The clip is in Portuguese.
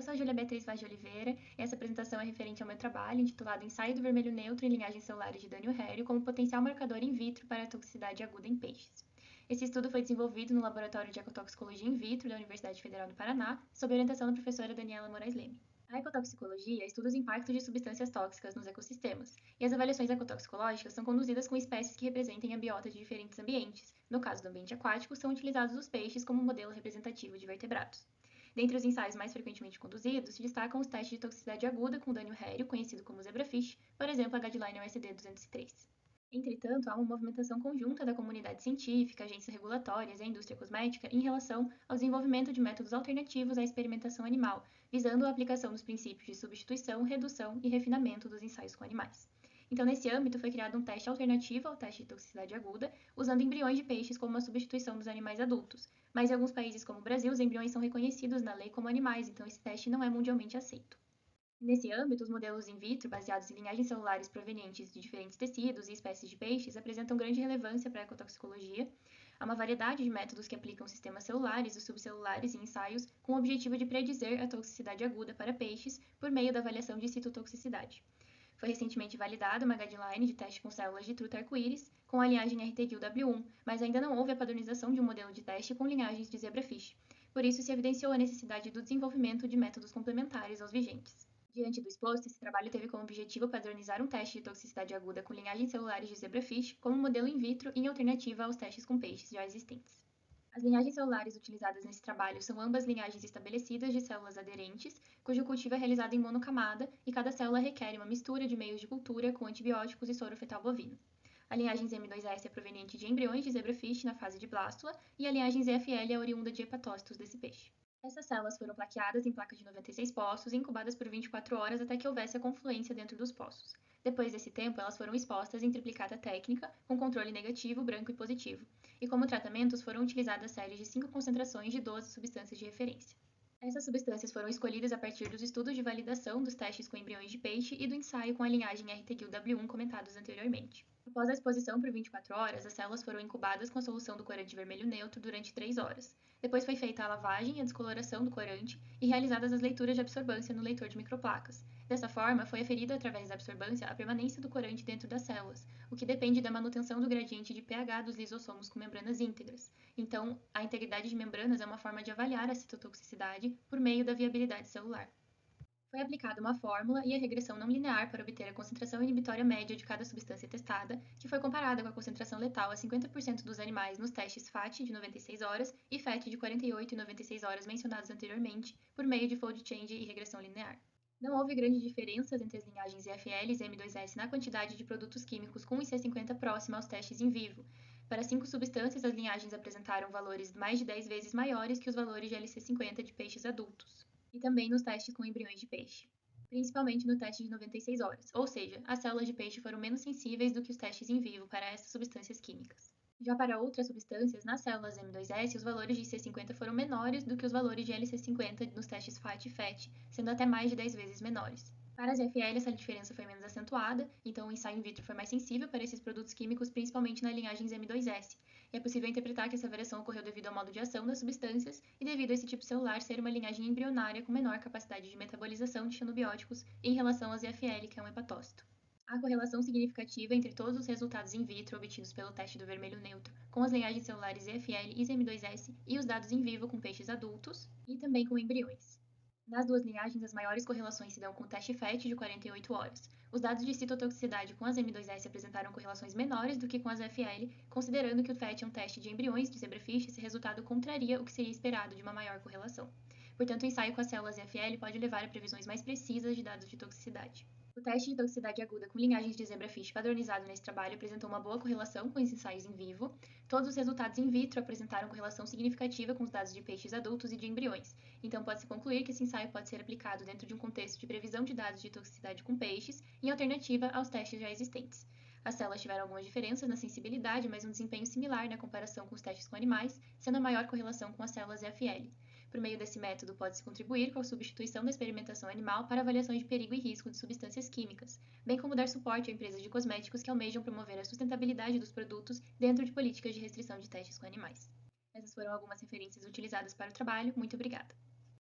sou a Júlia Beatriz Vaz de Oliveira e essa apresentação é referente ao meu trabalho intitulado Ensaio do vermelho neutro em linhagens celulares de Daniel Harry como potencial marcador in vitro para a toxicidade aguda em peixes. Esse estudo foi desenvolvido no Laboratório de Ecotoxicologia in vitro da Universidade Federal do Paraná, sob orientação da professora Daniela Moraes Leme. A ecotoxicologia estuda os impactos de substâncias tóxicas nos ecossistemas, e as avaliações ecotoxicológicas são conduzidas com espécies que representem a biota de diferentes ambientes. No caso do ambiente aquático, são utilizados os peixes como modelo representativo de vertebrados. Dentre os ensaios mais frequentemente conduzidos, se destacam os testes de toxicidade aguda com dano rério, conhecido como zebrafish, por exemplo, a Guideline USD 203. Entretanto, há uma movimentação conjunta da comunidade científica, agências regulatórias e a indústria cosmética em relação ao desenvolvimento de métodos alternativos à experimentação animal, visando a aplicação dos princípios de substituição, redução e refinamento dos ensaios com animais. Então, nesse âmbito, foi criado um teste alternativo ao teste de toxicidade aguda, usando embriões de peixes como uma substituição dos animais adultos. Mas em alguns países, como o Brasil, os embriões são reconhecidos na lei como animais, então esse teste não é mundialmente aceito. Nesse âmbito, os modelos in vitro, baseados em linhagens celulares provenientes de diferentes tecidos e espécies de peixes, apresentam grande relevância para a ecotoxicologia. Há uma variedade de métodos que aplicam sistemas celulares e subcelulares em ensaios com o objetivo de predizer a toxicidade aguda para peixes por meio da avaliação de citotoxicidade. Foi recentemente validada uma guideline de teste com células de truta arco-íris com a linhagem RTQW1, mas ainda não houve a padronização de um modelo de teste com linhagens de zebrafish. Por isso, se evidenciou a necessidade do desenvolvimento de métodos complementares aos vigentes. Diante do exposto, esse trabalho teve como objetivo padronizar um teste de toxicidade aguda com linhagens celulares de zebrafish como modelo in vitro em alternativa aos testes com peixes já existentes. As linhagens celulares utilizadas nesse trabalho são ambas linhagens estabelecidas de células aderentes, cujo cultivo é realizado em monocamada e cada célula requer uma mistura de meios de cultura com antibióticos e soro fetal bovino. A linhagem M2S é proveniente de embriões de zebrafish na fase de blástula e a linhagem ZFL é oriunda de hepatócitos desse peixe. Essas células foram plaqueadas em placas de 96 poços e incubadas por 24 horas até que houvesse a confluência dentro dos poços. Depois desse tempo, elas foram expostas em triplicata técnica, com controle negativo, branco e positivo. E como tratamentos, foram utilizadas séries de 5 concentrações de 12 substâncias de referência. Essas substâncias foram escolhidas a partir dos estudos de validação dos testes com embriões de peixe e do ensaio com a linhagem RTQW1 comentados anteriormente. Após a exposição por 24 horas, as células foram incubadas com a solução do corante vermelho neutro durante 3 horas. Depois foi feita a lavagem e a descoloração do corante e realizadas as leituras de absorbância no leitor de microplacas. Dessa forma, foi aferida através da absorbância a permanência do corante dentro das células, o que depende da manutenção do gradiente de pH dos lisossomos com membranas íntegras. Então, a integridade de membranas é uma forma de avaliar a citotoxicidade por meio da viabilidade celular. Foi aplicada uma fórmula e a regressão não linear para obter a concentração inibitória média de cada substância testada, que foi comparada com a concentração letal a 50% dos animais nos testes FAT de 96 horas e FET de 48 e 96 horas mencionados anteriormente, por meio de fold change e regressão linear. Não houve grandes diferenças entre as linhagens EFL e M2S na quantidade de produtos químicos com IC50 próxima aos testes em vivo. Para 5 substâncias, as linhagens apresentaram valores mais de 10 vezes maiores que os valores de LC50 de peixes adultos, e também nos testes com embriões de peixe, principalmente no teste de 96 horas, ou seja, as células de peixe foram menos sensíveis do que os testes em vivo para essas substâncias químicas. Já para outras substâncias, nas células M2S, os valores de IC50 foram menores do que os valores de LC50 nos testes FAT e FET, sendo até mais de 10 vezes menores. Para as FL, essa diferença foi menos acentuada, então o ensaio in vitro foi mais sensível para esses produtos químicos, principalmente nas linhagens M2S. E é possível interpretar que essa variação ocorreu devido ao modo de ação das substâncias e devido a esse tipo celular ser uma linhagem embrionária com menor capacidade de metabolização de xenobióticos em relação às EFL, que é um hepatócito. Há correlação significativa entre todos os resultados in vitro obtidos pelo teste do vermelho neutro com as linhagens celulares EFL e M2S e os dados em vivo com peixes adultos e também com embriões. Nas duas linhagens, as maiores correlações se dão com o teste FET de 48 horas. Os dados de citotoxicidade com as M2S apresentaram correlações menores do que com as FL, considerando que o FET é um teste de embriões de zebrafish, esse resultado contraria o que seria esperado de uma maior correlação. Portanto, o ensaio com as células FL pode levar a previsões mais precisas de dados de toxicidade. O teste de toxicidade aguda com linhagens de zebrafish padronizado nesse trabalho apresentou uma boa correlação com os ensaios em vivo. Todos os resultados in vitro apresentaram correlação significativa com os dados de peixes adultos e de embriões. Então, pode-se concluir que esse ensaio pode ser aplicado dentro de um contexto de previsão de dados de toxicidade com peixes, em alternativa aos testes já existentes. As células tiveram algumas diferenças na sensibilidade, mas um desempenho similar na comparação com os testes com animais, sendo a maior correlação com as células EFL. Por meio desse método, pode-se contribuir com a substituição da experimentação animal para avaliações de perigo e risco de substâncias químicas, bem como dar suporte a empresas de cosméticos que almejam promover a sustentabilidade dos produtos dentro de políticas de restrição de testes com animais. Essas foram algumas referências utilizadas para o trabalho. Muito obrigada!